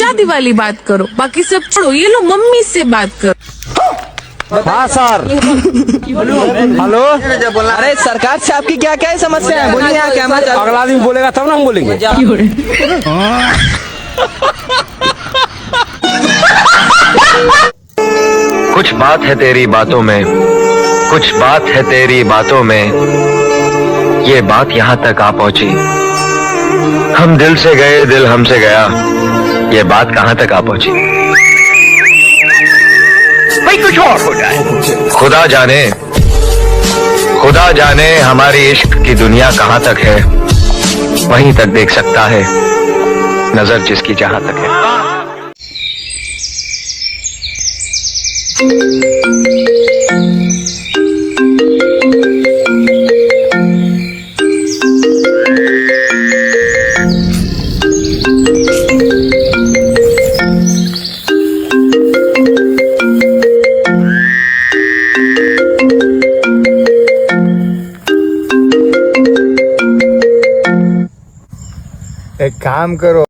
शादी वाली बात करो, बाकी सब छोड़ो, ये लो मम्मी से बात करो। हाँ सर। हेलो। अरे सरकार से आपकी क्या क्या समस्या है, बोलिए। यहाँ कैमरा चालू। अगला आदमी बोलेगा तब ना हम बोलेंगे। कुछ बात है तेरी बातों में, कुछ बात है तेरी बातों में, ये बात यहाँ तक आ पहुंची। हम दिल से गए, दिल हमसे गया, ये बात कहाँ तक आ पहुंची। भाई कुछ और हो जाए। खुदा जाने हमारी इश्क की दुनिया कहाँ तक है, वहीं तक देख सकता है नजर जिसकी जहां तक है। एक काम करो,